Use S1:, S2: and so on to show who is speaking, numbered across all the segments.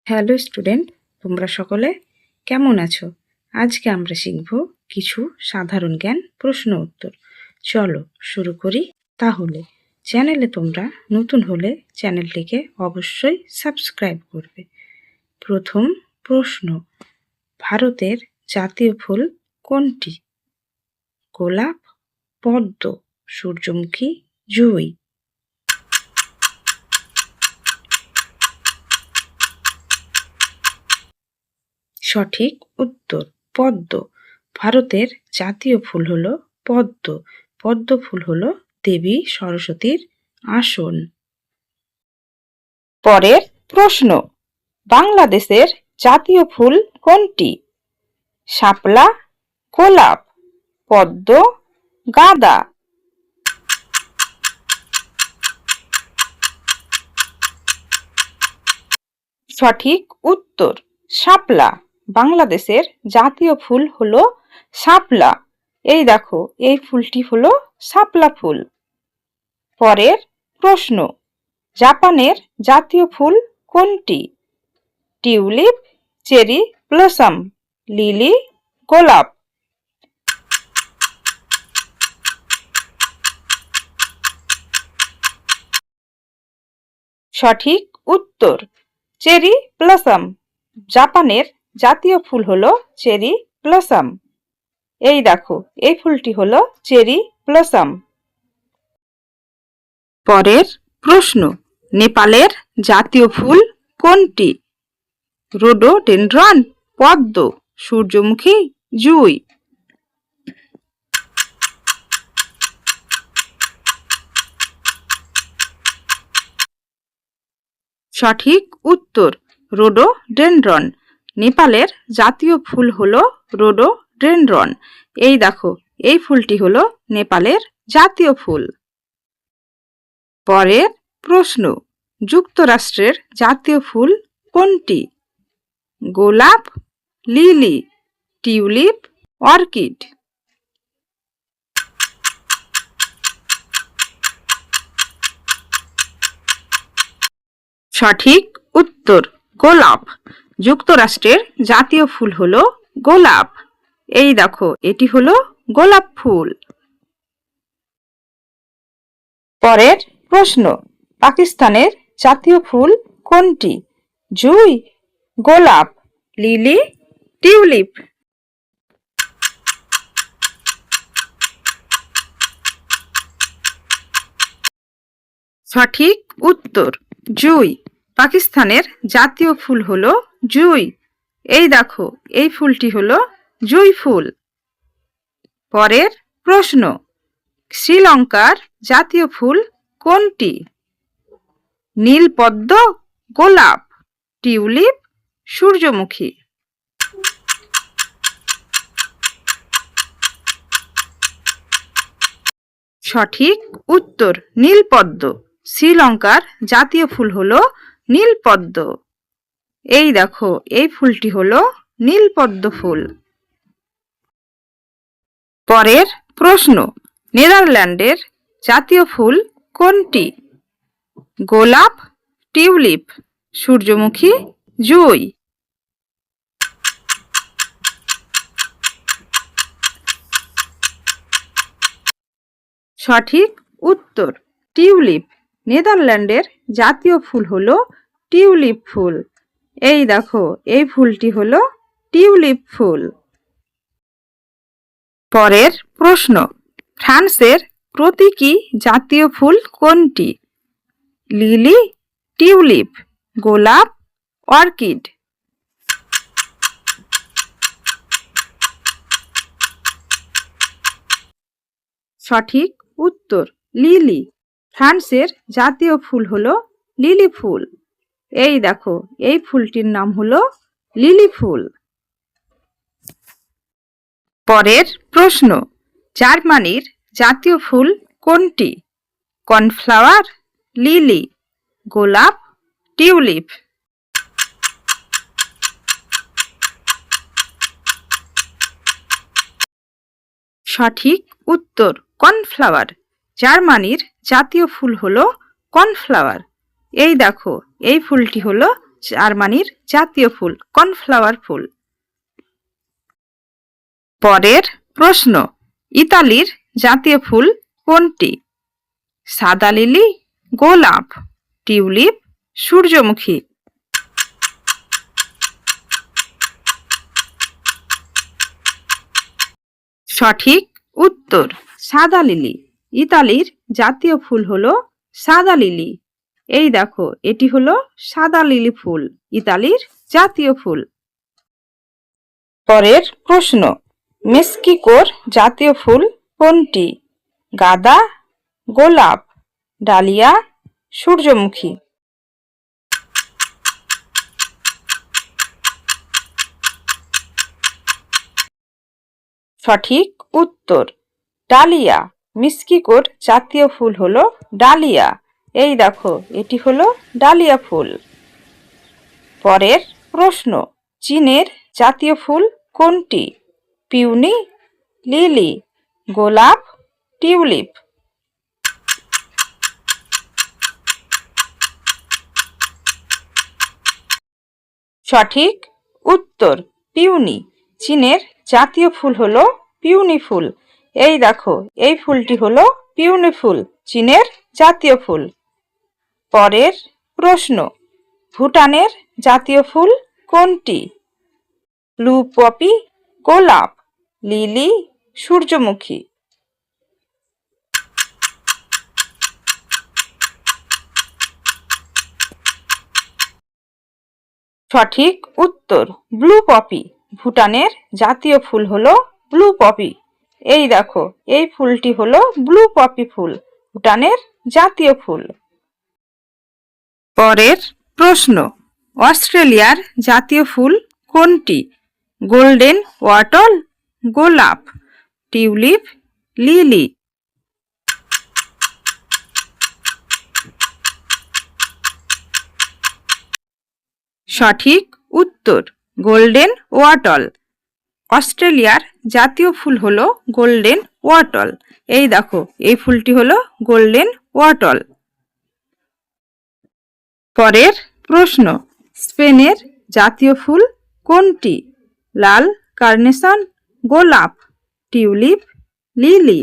S1: Hello student, তোমরা সকলে কেমন আছো? আজকে আমরা শিখব কিছু সাধারণ জ্ঞান প্রশ্ন উত্তর। চলো শুরু করি তাহলে। চ্যানেলে তোমরা নতুন হলে চ্যানেলটিকে অবশ্যই সাবস্ক্রাইব করবে। প্রথম প্রশ্ন, ভারতের জাতীয় ফুল কোনটি? গোলাপ, পদ্ম, সূর্যমুখী, জুঁই। সঠিক উত্তর পদ্ম। ভারতের জাতীয় ফুল হলো পদ্ম। পদ্ম ফুল হলো দেবী সরস্বতীর আসন। পরের প্রশ্ন, বাংলাদেশের জাতীয় ফুল কোনটি? শাপলা, গোলাপ, পদ্ম, গাঁদা। সঠিক উত্তর শাপলা। বাংলাদেশের জাতীয় ফুল হলো শাপলা। এই দেখো, এই ফুলটি হলো শাপলা ফুল। পরের প্রশ্ন, জাপানের জাতীয় ফুল কোনটি? টিউলিপ, চেরি ব্লসম, লিলি, গোলাপ। সঠিক উত্তর চেরি ব্লসম। জাপানের জাতীয় ফুল হলো চেরি ব্লসম। এই দেখো, এই ফুলটি হলো চেরি ব্লসম। পরের প্রশ্ন, নেপালের জাতীয় ফুল কোনটি? রোডোডেনড্রন, পদ্ম, সূর্যমুখী, জুঁই। সঠিক উত্তর রোডোডেনড্রন। নেপালের জাতীয় ফুল হলো রোডোডেনড্রন। এই দেখো, এই ফুলটি হলো নেপালের জাতীয় ফুল। পরের প্রশ্ন, যুক্তরাষ্ট্রের জাতীয় ফুল কোনটি? গোলাপ, লিলি, টিউলিপ, অর্কিড। সঠিক উত্তর গোলাপ। যুক্তরাষ্ট্রের জাতীয় ফুল হলো গোলাপ। এই দেখো, এটি হলো গোলাপ ফুল। পরের প্রশ্ন, পাকিস্তানের জাতীয় ফুল কোনটি? জুঁই, গোলাপ, লিলি, টিউলিপ। সঠিক উত্তর জুঁই। পাকিস্তানের জাতীয় ফুল হলো জুঁই। এই দেখো, এই ফুলটি হলো জুঁই ফুল। পরের প্রশ্ন, শ্রীলঙ্কার জাতীয় ফুল কোনটি? নীলপদ্ম, গোলাপ, টিউলিপ, সূর্যমুখী। সঠিক উত্তর নীলপদ্ম। শ্রীলঙ্কার জাতীয় ফুল হলো নীলপদ্ম। এই দেখো, এই ফুলটি হলো নীলপদ্ম ফুল। পরের প্রশ্ন, নেদারল্যান্ডের জাতীয় ফুল কোনটি? গোলাপ, টিউলিপ, সূর্যমুখী, জুঁই। সঠিক উত্তর টিউলিপ। নেদারল্যান্ডের জাতীয় ফুল হলো টিউলিপ ফুল। এই দেখো, এই ফুলটি হলো টিউলিপ ফুল। পরের প্রশ্ন, ফ্রান্সের প্রতীকী জাতীয় ফুল কোনটি? লিলি, টিউলিপ, গোলাপ, অর্কিড। সঠিক উত্তর লিলি। ফ্রান্সের জাতীয় ফুল হলো লিলি ফুল। এই দেখো, এই ফুলটির নাম হলো লিলি ফুল। পরের প্রশ্ন, জার্মানির জাতীয় ফুল কোনটি? কর্নফ্লাওয়ার, লিলি, গোলাপ, টিউলিপ। সঠিক উত্তর কর্নফ্লাওয়ার। জার্মানির জাতীয় ফুল হলো কর্নফ্লাওয়ার। এই দেখো, এই ফুলটি হলো জার্মানির জাতীয় ফুল কর্নফ্লাওয়ার ফুল। পরের প্রশ্ন, ইতালির জাতীয় ফুল কোনটি? সাদা লিলি, গোলাপ, টিউলিপ, সূর্যমুখী। সঠিক উত্তর সাদা লিলি। ইতালির জাতীয় ফুল হলো সাদা লিলি। এই দেখো, এটি হলো সাদা লিলি ফুল, ইতালির জাতীয় ফুল। পরের প্রশ্ন, মেক্সিকোর জাতীয় ফুল কোনটি? গাঁদা, গোলাপ, ডালিয়া, সূর্যমুখী। সঠিক উত্তর ডালিয়া। মেক্সিকোর জাতীয় ফুল হলো ডালিয়া। এই দেখো, এটি হলো ডালিয়া ফুল। পরের প্রশ্ন, চীনের জাতীয় ফুল কোনটি? পিউনি, লিলি, গোলাপ, টিউলিপ। সঠিক উত্তর পিউনি। চীনের জাতীয় ফুল হলো পিউনি ফুল। এই দেখো, এই ফুলটি হলো পিউনি ফুল, চীনের জাতীয় ফুল। পরের প্রশ্ন, ভুটানের জাতীয় ফুল কোনটি? ব্লু পপি, গোলাপ, লিলি, সূর্যমুখী। সঠিক উত্তর ব্লু পপি। ভুটানের জাতীয় ফুল হলো ব্লু পপি। এই দেখো, এই ফুলটি হলো ব্লু পপি ফুল, ভুটানের জাতীয় ফুল। পরের প্রশ্ন, অস্ট্রেলিয়ার জাতীয় ফুল কোনটি? গোল্ডেন ওয়াটল, গোলাপ, টিউলিপ, লিলি। সঠিক উত্তর গোল্ডেন ওয়াটল। অস্ট্রেলিয়ার জাতীয় ফুল হলো গোল্ডেন ওয়াটল। এই দেখো, এই ফুলটি হলো গোল্ডেন ওয়াটল। পরের প্রশ্ন, স্পেনের জাতীয় ফুল কোনটি? লাল কার্নেশন, গোলাপ, টিউলিপ, লিলি।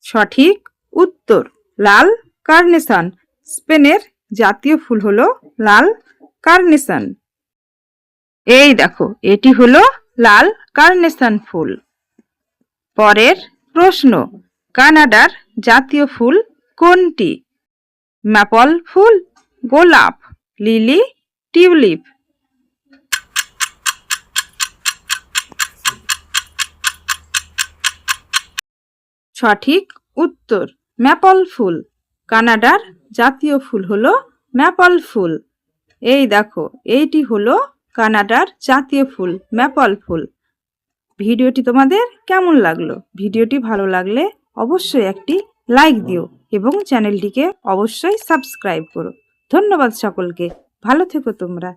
S1: সঠিক উত্তর লাল কার্নেশন। স্পেনের জাতীয় ফুল হলো লাল কার্নেশন। এই দেখো, এটি হলো লাল কার্নেশন ফুল। পরের প্রশ্ন, কানাডার জাতীয় ফুল কোনটি? ম্যাপল ফুল, গোলাপ, লিলি, টিউলিপ। সঠিক উত্তর ম্যাপল ফুল। কানাডার জাতীয় ফুল হলো ম্যাপল ফুল। এই দেখো, এইটি হলো কানাডার জাতীয় ফুল ম্যাপল ফুল। ভিডিওটি তোমাদের কেমন লাগলো? ভিডিওটি ভালো লাগলে অবশ্যই একটি লাইক দিও এবং চ্যানেলটিকে অবশ্যই সাবস্ক্রাইব করো। ধন্যবাদ সকলকে। ভালো থেকো তোমরা।